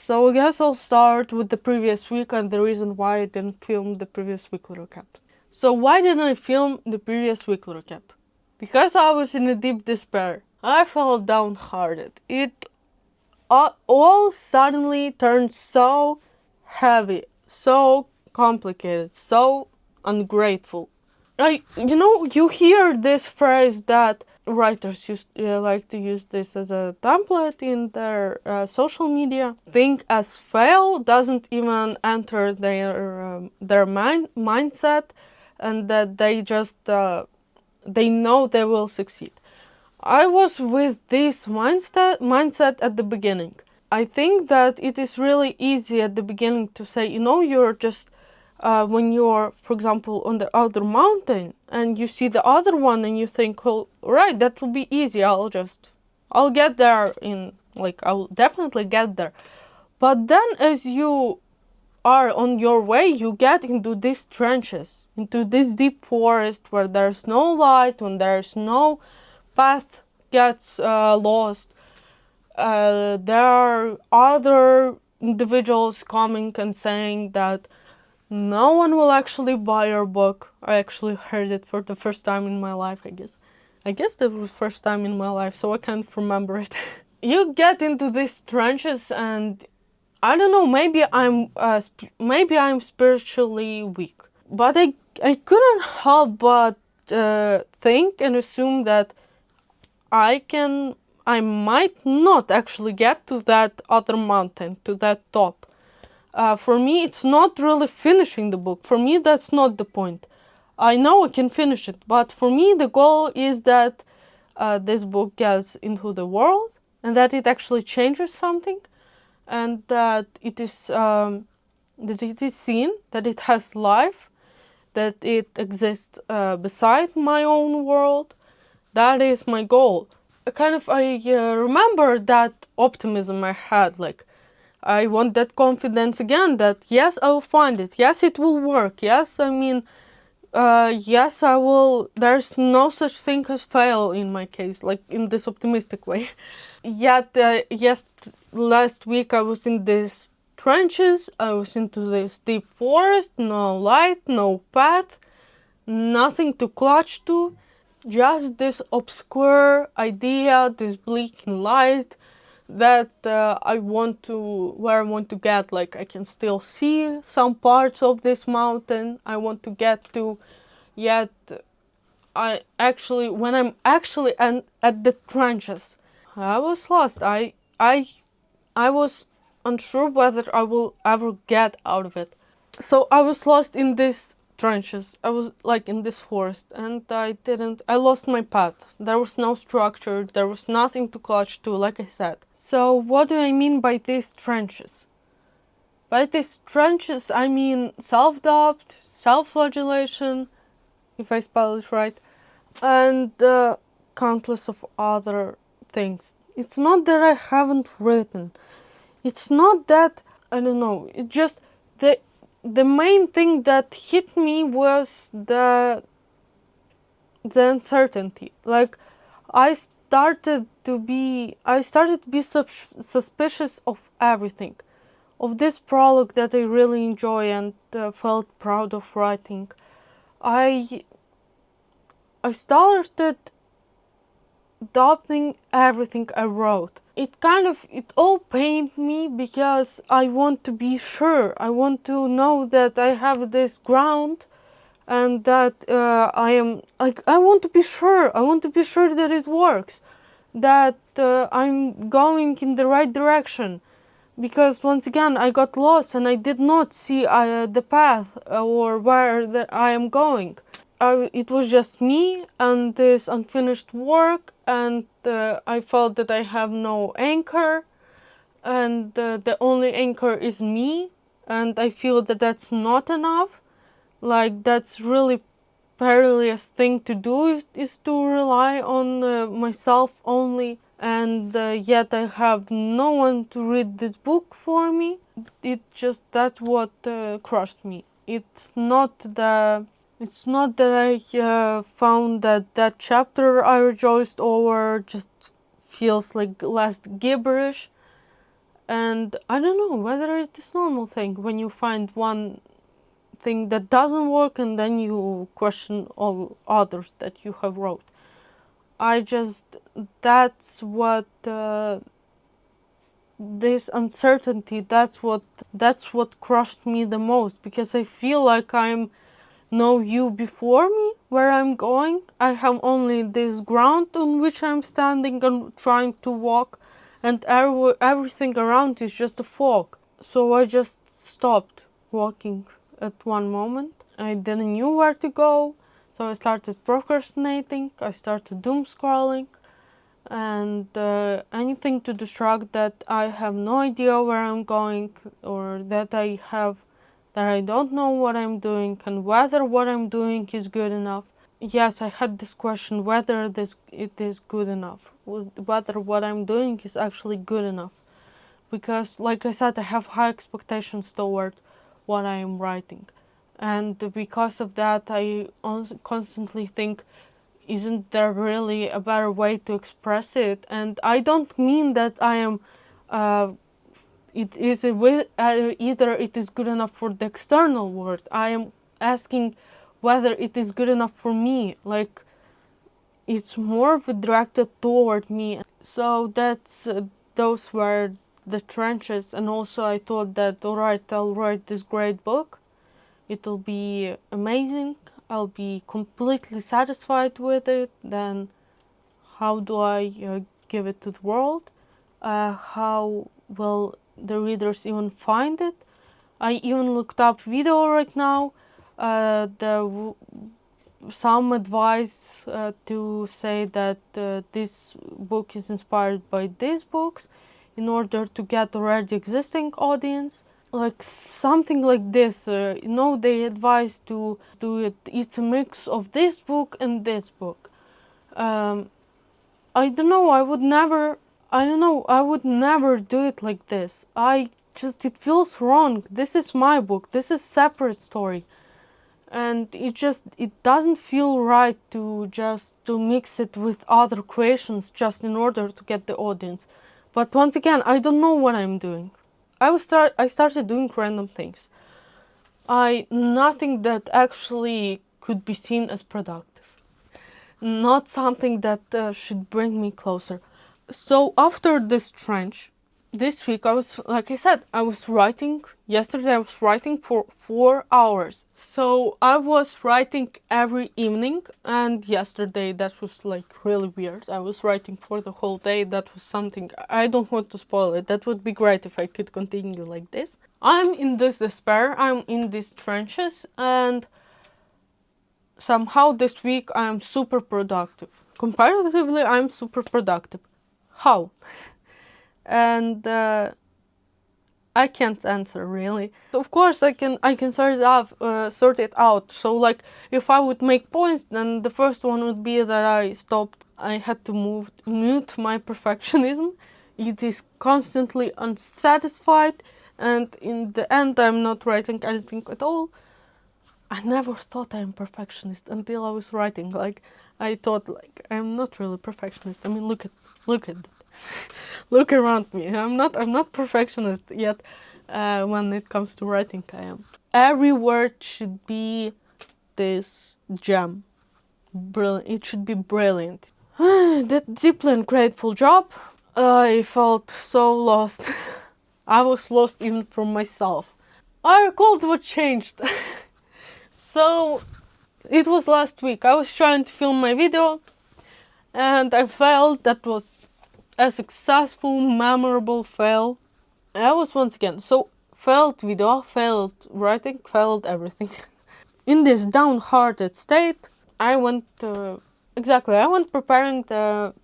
So I guess I'll start with the previous week and the reason why I didn't film the previous weekly recap. So why didn't I film the previous weekly recap? Because I was in a deep despair. I felt downhearted. It all suddenly turned so heavy, so complicated, so ungrateful. You hear this phrase that writers like to use this as a template in their social media. Think as fail doesn't even enter their mindset, and that they just they know they will succeed. I was with this mindset at the beginning. I think that it is really easy at the beginning to say, you're just when you're, for example, on the other mountain and you see the other one and you think, well, right, that will be easy. I'll get there I'll definitely get there. But then as you are on your way, you get into these trenches, into this deep forest where there's no light, when there's no path gets lost. There are other individuals coming and saying that no one will actually buy your book. I actually heard it for the first time in my life, I guess. I guess that was the first time in my life, so I can't remember it. You get into these trenches and I don't know, maybe I'm spiritually weak. But I couldn't help but think and assume that I might not actually get to that other mountain, to that top. For me, it's not really finishing the book. For me, that's not the point. I know I can finish it, but for me, the goal is that this book gets into the world and that it actually changes something, and that it is seen, that it has life, that it exists beside my own world. That is my goal. I remember that optimism I had, I want that confidence again that yes, I will find it. Yes, it will work. Yes, yes, I will. There's no such thing as fail in my case, in this optimistic way. Yet, yes, last week I was in these trenches. I was into this deep forest. No light, no path, nothing to clutch to. Just this obscure idea, this blinking light that where I want to get. I can still see some parts of this mountain I want to get to, yet when I'm actually at the trenches, I was lost. I was unsure whether I will ever get out of it. So I was lost in these trenches. I was in this forest, and I lost my path. There was no structure, there was nothing to clutch to, like I said. So what do I mean by these trenches? By these trenches, I mean self-doubt, self-flagellation, if I spell it right, and countless of other things. It's not that I haven't written. It's not that, I don't know, it just, the main thing that hit me was the uncertainty. I started to be suspicious of everything, of this prologue that I really enjoy and felt proud of writing. I started doubting everything I wrote. It all pained me because I want to be sure. I want to know that I have this ground and that I want to be sure. I want to be sure that it works, that I'm going in the right direction. Because once again, I got lost and I did not see the path or where I am going. It was just me and this unfinished work, and I felt that I have no anchor, and the only anchor is me, and I feel that that's not enough. That's really perilous thing to do, is to rely on myself only, and yet I have no one to read this book for me. That's what crushed me. It's not that I found that chapter I rejoiced over just feels like less gibberish. And I don't know whether it is normal thing when you find one thing that doesn't work and then you question all others that you have wrote. That's what this uncertainty, that's what crushed me the most, because I feel like I'm no you before me where I'm going. I have only this ground on which I'm standing and trying to walk, and everything around is just a fog. So I just stopped walking at one moment. I didn't know where to go, so I started procrastinating, I started doomscrolling, and anything to distract that I have no idea where I'm going, or that I don't know what I'm doing and whether what I'm doing is good enough. Yes, I had this question whether it is good enough, whether what I'm doing is actually good enough. Because, like I said, I have high expectations toward what I am writing. And because of that, I constantly think, isn't there really a better way to express it? And I don't mean that I am it is either it is good enough for the external world. I am asking whether it is good enough for me. Like, it's more of a directed toward me. So those were the trenches. And also I thought that, alright, I'll write this great book. It'll be amazing. I'll be completely satisfied with it. Then how do I give it to the world? How will the readers even find it? I even looked up video right now. Some advice to say that this book is inspired by these books in order to get already existing audience. Like something like this. They advise to do it. It's a mix of this book and this book. I don't know. I would never. I don't know. I would never do it like this. It feels wrong. This is my book. This is separate story, and it doesn't feel right to mix it with other creations just in order to get the audience. But once again, I don't know what I'm doing. I started doing random things. Nothing that actually could be seen as productive. Not something that should bring me closer. So after this trench, this week like I said, I was writing. Yesterday I was writing for 4 hours. So I was writing every evening, and yesterday that was like really weird. I was writing for the whole day. That was something, I don't want to spoil it. That would be great if I could continue like this. I'm in this despair, I'm in these trenches, and somehow this week I'm super productive. Comparatively, I'm super productive. How? And I can't answer really. Of course, I can sort it out. So like, if I would make points, then the first one would be that I had to mute my perfectionism. It is constantly unsatisfied, and in the end, I'm not writing anything at all. I never thought I'm perfectionist until I was writing. Like, I thought, like, I'm not really perfectionist. I mean, look at that. Look around me. I'm not perfectionist yet. When it comes to writing, I am. Every word should be this gem. Brilliant. It should be brilliant. That deeply and grateful job. I felt so lost. I was lost even from myself. I recalled what changed. So, it was last week. I was trying to film my video, and I felt that was a successful, memorable fail. I was once again, so failed video, failed writing, failed everything. In this downhearted state, I went preparing the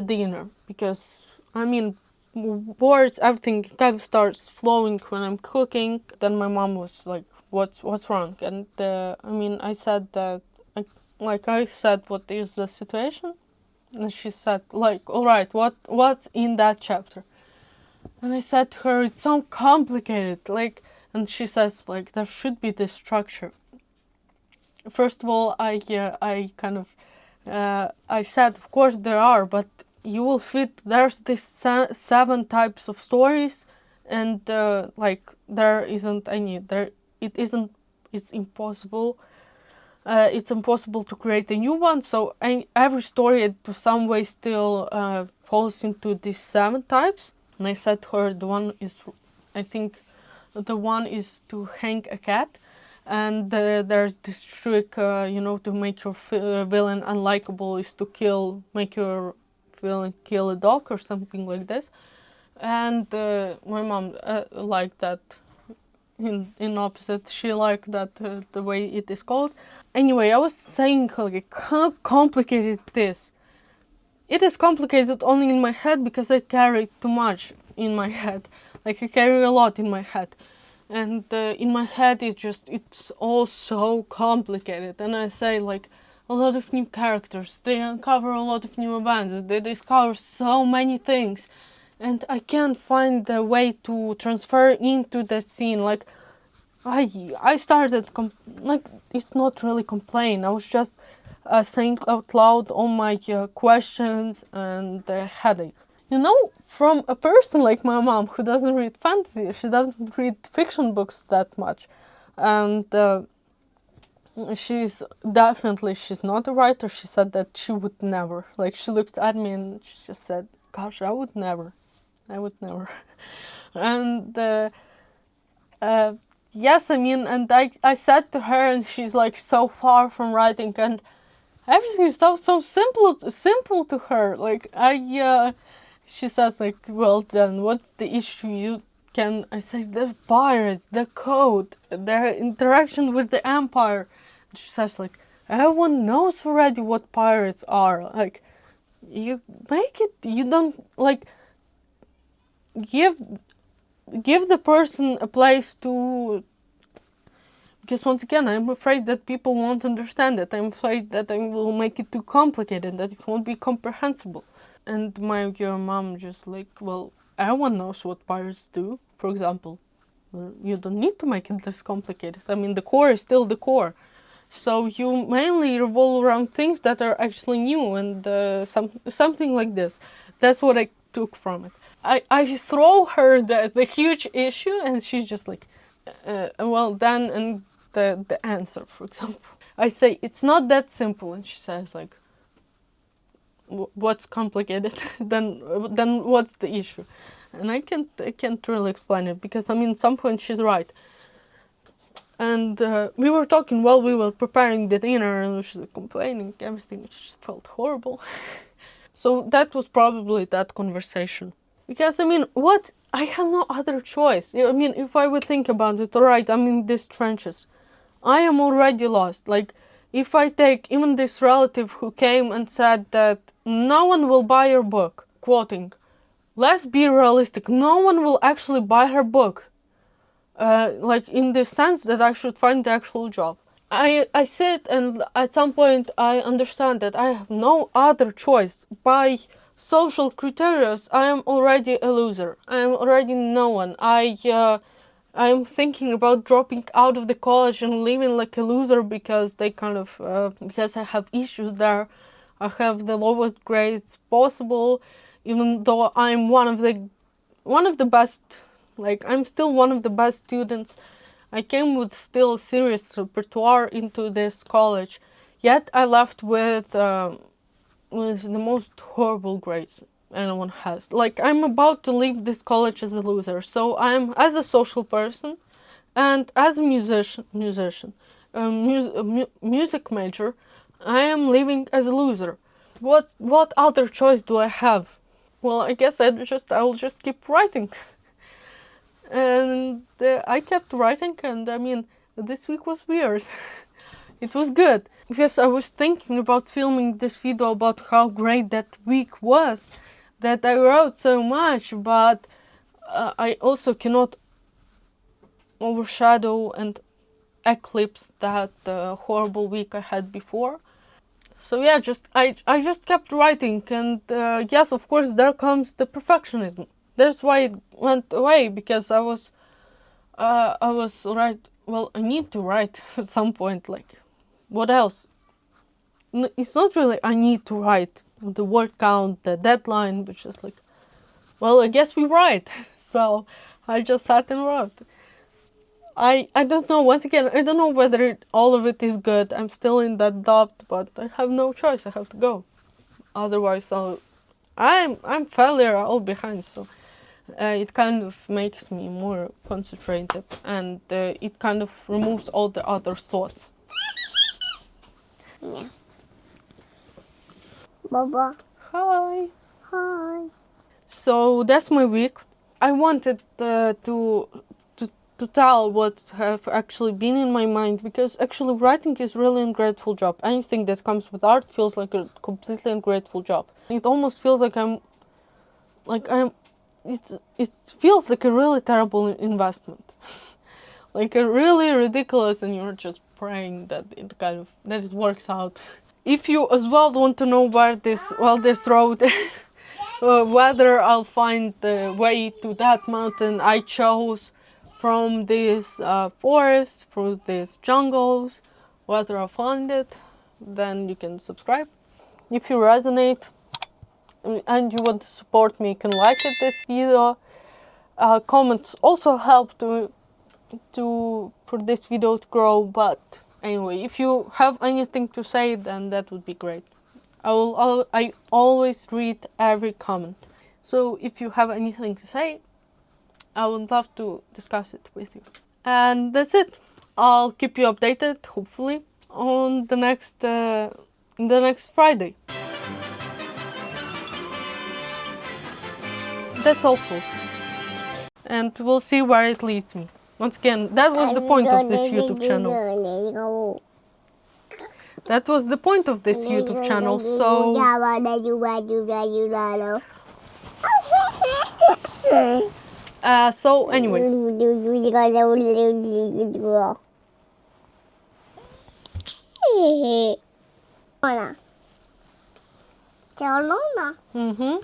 dinner, because I mean, words, everything kind of starts flowing when I'm cooking. Then my mom was like, what's wrong? And I said that, I said, what is the situation? And she said, like, all right, what's in that chapter? And I said to her, it's so complicated, like, and she says, like, there should be this structure. First of all, I said, of course there are, but you will fit, there's this 7 types of stories, and like there isn't any, there it isn't, it's impossible. It's impossible to create a new one, so every story to some way still falls into these 7 types. And I said to her, the one is, I think, the one is to hang a cat, and there's this trick, to make your villain unlikable is to make your villain kill a dog or something like this. And my mom liked that. In opposite, she liked that the way it is called. Anyway, I was saying like how complicated it is. It is complicated only in my head because I carry too much in my head. Like I carry a lot in my head, and in my head it's all so complicated. And I say like a lot of new characters, they uncover a lot of new events, they discover so many things, and I can't find the way to transfer into the scene. Like I started like it's not really complain. I was just saying out loud all my questions and headache. From a person like my mom who doesn't read fantasy, she doesn't read fiction books that much, and she's not a writer. She said that she would never. Like she looked at me and she just said, "Gosh, I would never." And yes, I mean, and I said to her, and she's like so far from writing, and everything is so simple to her. Like she says like, well then, what's the issue? I say the pirates, the code, their interaction with the empire. And she says like, everyone knows already what pirates are. Like, you don't like give the person a place to, because once again I'm afraid that people won't understand it. I'm afraid that I will make it too complicated, that it won't be comprehensible. And my mom just like, well, everyone knows what pirates do, for example. Well, you don't need to make it this complicated. I mean, the core is still the core. So you mainly revolve around things that are actually new, and something like this. That's what I took from it. I throw her the huge issue, and she's just like, well then, and the answer, for example. I say, it's not that simple, and she says like, what's complicated? then what's the issue? And I can't really explain it, because I mean, some point she's right. And we were talking while we were preparing the dinner, and she's complaining everything. It just felt horrible. So that was probably that conversation. Because I mean, I have no other choice. I mean, if I would think about it, alright, I'm in these trenches. I am already lost. Like, if I take even this relative who came and said that no one will buy your book, quoting, let's be realistic, no one will actually buy her book. Like in the sense that I should find the actual job. I sit, and at some point I understand that I have no other choice. By social criteria, I am already a loser. I am already no one. I'm thinking about dropping out of the college and living like a loser because because I have issues there. I have the lowest grades possible, even though I'm one of the best. Like, I'm still one of the best students. I came with still serious repertoire into this college, yet I left with the most horrible grades anyone has. Like, I'm about to leave this college as a loser, so I'm, as a social person and as a music major, I am leaving as a loser. What other choice do I have? Well, I guess I'll just keep writing. And I kept writing, and I mean, this week was weird. It was good, because I was thinking about filming this video about how great that week was, that I wrote so much, but I also cannot overshadow and eclipse that horrible week I had before. So yeah, I just kept writing, and yes, of course, there comes the perfectionism. That's why it went away, because I was right. Well, I need to write at some point. Like, what else? It's not really I need to write. the word count, the deadline, which is like, well, I guess we write. So I just sat and wrote. I don't know, once again, I don't know whether all of it is good. I'm still in that doubt, but I have no choice. I have to go. Otherwise, I'm failure all behind. So it kind of makes me more concentrated, and it kind of removes all the other thoughts. Yeah. Baba. Hi. Hi. So that's my week. I wanted to tell what have actually been in my mind, because actually writing is really ungrateful job. Anything that comes with art feels like a completely ungrateful job. It almost feels like it feels like a really terrible investment. Like a really ridiculous, and you're just praying that it works out. If you as well want to know where this road whether I'll find the way to that mountain I chose from this forest, through these jungles, whether I'll find it, then you can subscribe. If you resonate and you want to support me, you can like this video. Comments also help for this video to grow, but anyway, if you have anything to say, then that would be great. I always read every comment. So if you have anything to say, I would love to discuss it with you. And that's it. I'll keep you updated, hopefully, on the next Friday. That's all, folks. And we'll see where it leads me. Once again, that was the point of this YouTube channel. That was the point of this YouTube channel, so... so anyway. Mm-hmm.